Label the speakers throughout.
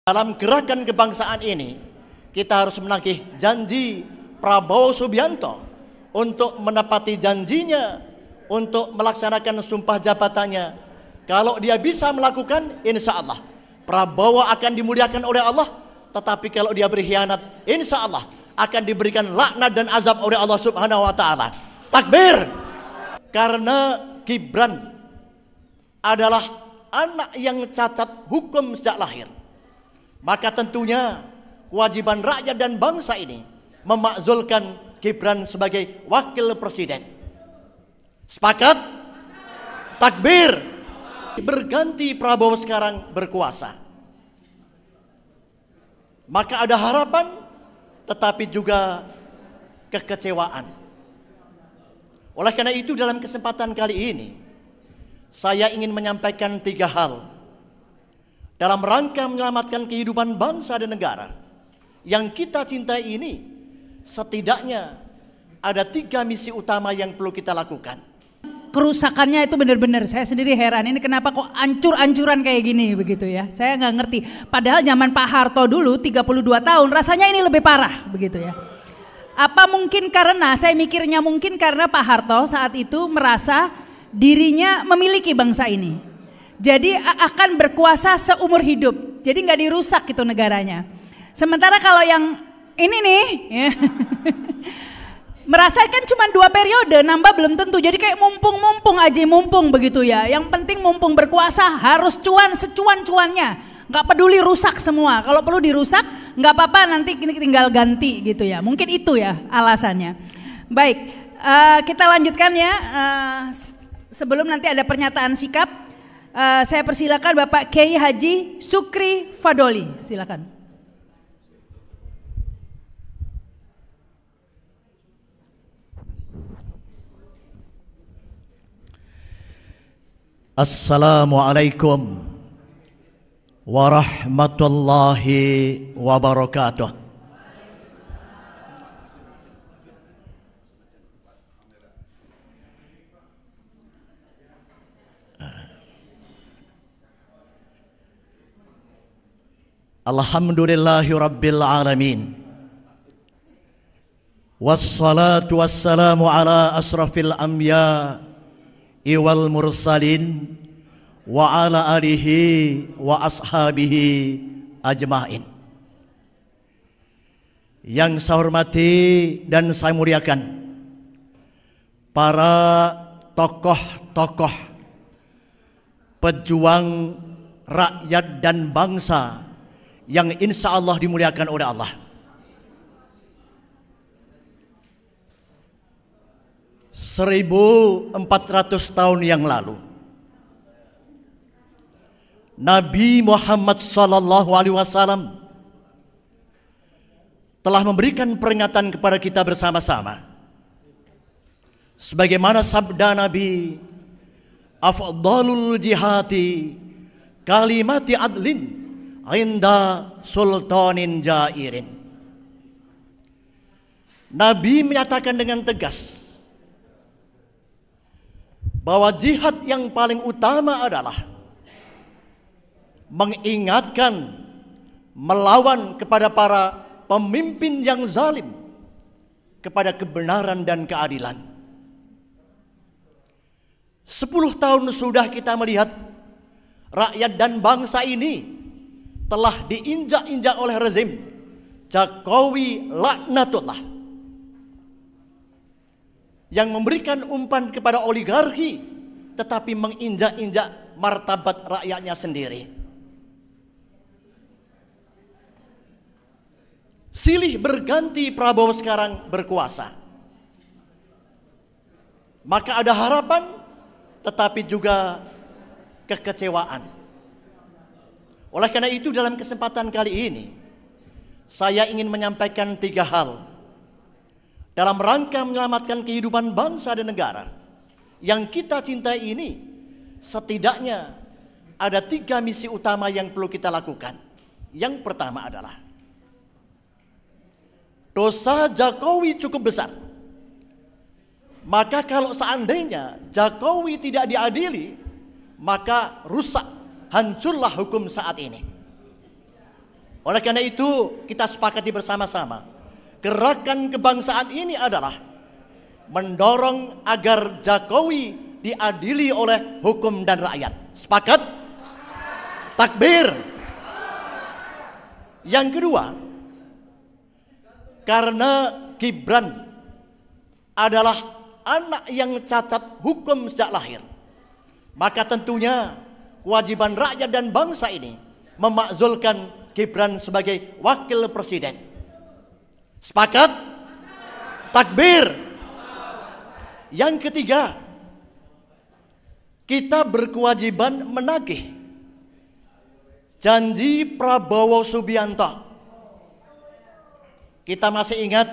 Speaker 1: Dalam gerakan kebangsaan ini, kita harus menagih janji Prabowo Subianto untuk menepati janjinya, untuk melaksanakan sumpah jabatannya. Kalau dia bisa melakukan, insya Allah Prabowo akan dimuliakan oleh Allah. Tetapi kalau dia berkhianat, insya Allah akan diberikan laknat dan azab oleh Allah Subhanahu wa Ta'ala. Takbir! Karena Gibran adalah anak yang cacat hukum sejak lahir, maka tentunya kewajiban rakyat dan bangsa ini memakzulkan Gibran sebagai wakil presiden. Sepakat? Takbir! Berganti Prabowo sekarang berkuasa, maka ada harapan tetapi juga kekecewaan. Oleh karena itu dalam kesempatan kali ini saya ingin menyampaikan 3 hal dalam rangka menyelamatkan kehidupan bangsa dan negara yang kita cintai ini. Setidaknya ada 3 misi utama yang perlu kita lakukan.
Speaker 2: Kerusakannya itu benar-benar saya sendiri heran, ini kenapa kok ancur-ancuran kayak gini begitu ya, saya nggak ngerti. Padahal zaman Pak Harto dulu 32 tahun rasanya ini lebih parah begitu ya. Apa mungkin karena, saya mikirnya mungkin karena Pak Harto saat itu merasa dirinya memiliki bangsa ini, jadi akan berkuasa seumur hidup, jadi nggak dirusak gitu negaranya. Sementara kalau yang ini nih ya, merasakan cuma 2 periode, nambah belum tentu. Jadi kayak mumpung aja, mumpung begitu ya. Yang penting mumpung berkuasa harus cuan secuan-cuannya. Nggak peduli rusak semua. Kalau perlu dirusak nggak apa-apa, nanti tinggal ganti gitu ya. Mungkin itu ya alasannya. Baik, kita lanjutkan ya. Sebelum nanti ada pernyataan sikap, saya persilakan Bapak Kiai Haji Sukri Fadoli, silakan.
Speaker 1: Assalamualaikum warahmatullahi wabarakatuh. Alhamdulillahi rabbil alamin. Wassalatu wassalamu ala asrafil anbiya wal mursalin wa ala alihi wa ashabihi ajmain. Yang saya hormati dan saya muliakan para tokoh-tokoh pejuang rakyat dan bangsa yang insya Allah dimuliakan oleh Allah. 1400 tahun yang lalu Nabi Muhammad SAW telah memberikan peringatan kepada kita bersama-sama. Sebagaimana sabda Nabi, afdalul jihati kalimati adlin inda sultanin jairin. Nabi menyatakan dengan tegas bahwa jihad yang paling utama adalah mengingatkan, melawan kepada para pemimpin yang zalim, kepada kebenaran dan keadilan. 10 tahun sudah kita melihat rakyat dan bangsa ini telah diinjak-injak oleh rezim Jokowi laknatullah, yang memberikan umpan kepada oligarki tetapi menginjak-injak martabat rakyatnya sendiri. Silih berganti Prabowo sekarang berkuasa, maka ada harapan tetapi juga kekecewaan. Oleh karena itu dalam kesempatan kali ini saya ingin menyampaikan 3 hal dalam rangka menyelamatkan kehidupan bangsa dan negara yang kita cintai ini. Setidaknya ada 3 misi utama yang perlu kita lakukan. Yang pertama adalah dosa Jokowi cukup besar. Maka kalau seandainya Jokowi tidak diadili, maka rusak, hancurlah hukum saat ini. Oleh karena itu kita sepakati bersama-sama, gerakan kebangsaan ini adalah mendorong agar Jokowi diadili oleh hukum dan rakyat. Sepakat? Takbir. Yang kedua, karena Gibran adalah anak yang cacat hukum sejak lahir, maka tentunya kewajiban rakyat dan bangsa ini memakzulkan Gibran sebagai wakil presiden. Sepakat? Takbir. Yang ketiga, kita berkewajiban menagih janji Prabowo Subianto. Kita masih ingat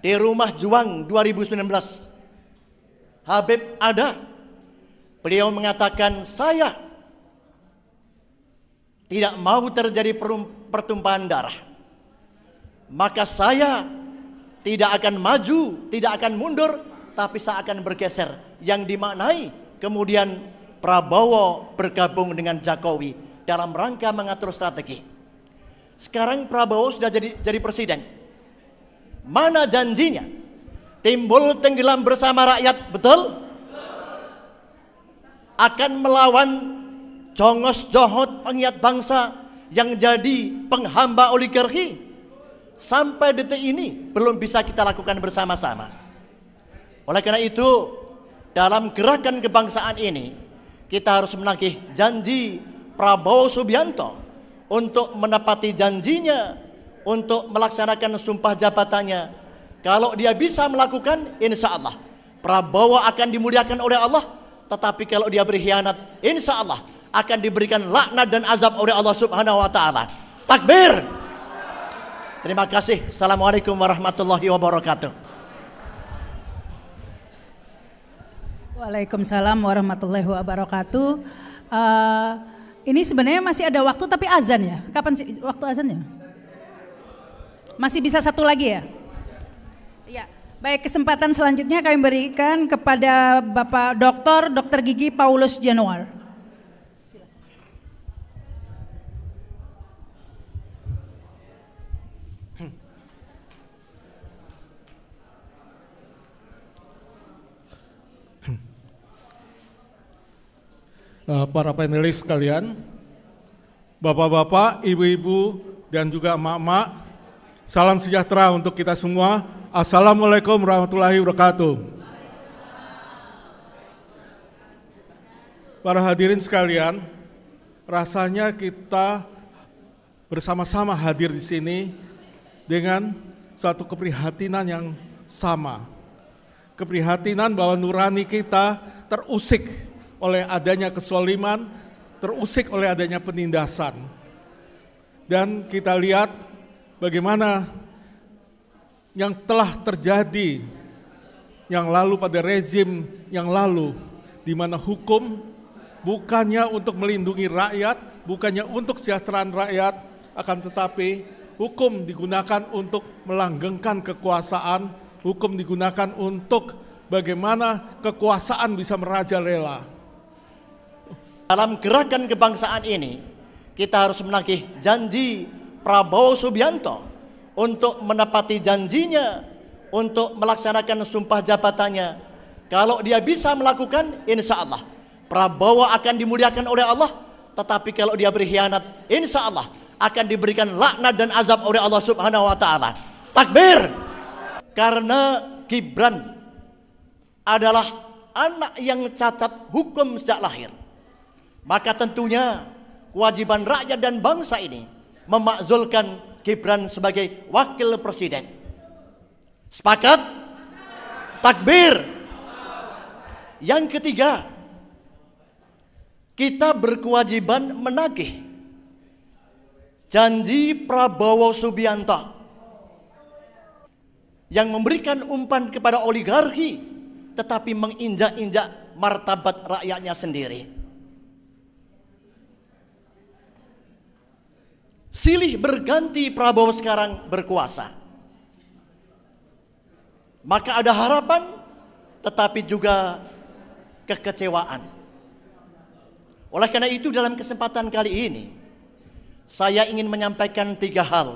Speaker 1: di Rumah Juang 2019, Habib ada. Beliau mengatakan, saya tidak mau terjadi pertumpahan darah, maka saya tidak akan maju, tidak akan mundur, tapi saya akan bergeser. Yang dimaknai kemudian Prabowo bergabung dengan Jokowi dalam rangka mengatur strategi. Sekarang Prabowo sudah jadi presiden. Mana janjinya? Timbul tenggelam bersama rakyat, betul? Akan melawan jongos johot pengiat bangsa yang jadi penghamba oligarki. Sampai detik ini belum bisa kita lakukan bersama-sama. Oleh karena itu, dalam gerakan kebangsaan ini kita harus menagih janji Prabowo Subianto untuk menepati janjinya, untuk melaksanakan sumpah jabatannya. Kalau dia bisa melakukan, insya Allah Prabowo akan dimuliakan oleh Allah. Tetapi kalau dia berkhianat, insya Allah akan diberikan laknat dan azab oleh Allah Subhanahu wa Ta'ala. Takbir. Terima kasih. Assalamualaikum warahmatullahi wabarakatuh.
Speaker 2: Waalaikumsalam warahmatullahi wabarakatuh. Ini sebenarnya masih ada waktu, tapi azan ya? Kapan sih waktu azannya? Masih bisa satu lagi ya? Ya, baik, kesempatan selanjutnya kami berikan kepada Bapak Dr. Gigi Paulus Januar.
Speaker 3: Para panelis sekalian, bapak-bapak, ibu-ibu, dan juga emak-emak, salam sejahtera untuk kita semua. Assalamualaikum warahmatullahi wabarakatuh. Para hadirin sekalian, rasanya kita bersama-sama hadir di sini dengan suatu keprihatinan yang sama. Keprihatinan bahwa nurani kita terusik oleh adanya kezaliman, terusik oleh adanya penindasan. Dan kita lihat bagaimana yang telah terjadi yang lalu pada rezim yang lalu, di mana hukum bukannya untuk melindungi rakyat, bukannya untuk kesejahteraan rakyat, akan tetapi hukum digunakan untuk melanggengkan kekuasaan, hukum digunakan untuk bagaimana kekuasaan bisa merajalela.
Speaker 1: Dalam gerakan kebangsaan ini kita harus menagih janji Prabowo Subianto untuk menepati janjinya, untuk melaksanakan sumpah jabatannya. Kalau dia bisa melakukan, insya Allah Prabowo akan dimuliakan oleh Allah. Tetapi kalau dia berkhianat, insya Allah akan diberikan laknat dan azab oleh Allah Subhanahu wa Ta'ala. Takbir. Karena Gibran adalah anak yang cacat hukum sejak lahir, maka tentunya kewajiban rakyat dan bangsa ini memakzulkan Gibran sebagai wakil presiden. Sepakat? Takbir. Yang ketiga, kita berkewajiban menagih janji Prabowo Subianto yang memberikan umpan kepada oligarki tetapi menginjak-injak martabat rakyatnya sendiri. Silih berganti Prabowo sekarang berkuasa, maka ada harapan tetapi juga kekecewaan. Oleh karena itu dalam kesempatan kali ini saya ingin menyampaikan 3 hal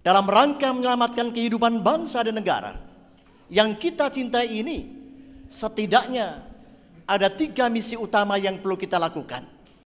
Speaker 1: dalam rangka menyelamatkan kehidupan bangsa dan negara yang kita cintai ini. Setidaknya ada 3 misi utama yang perlu kita lakukan.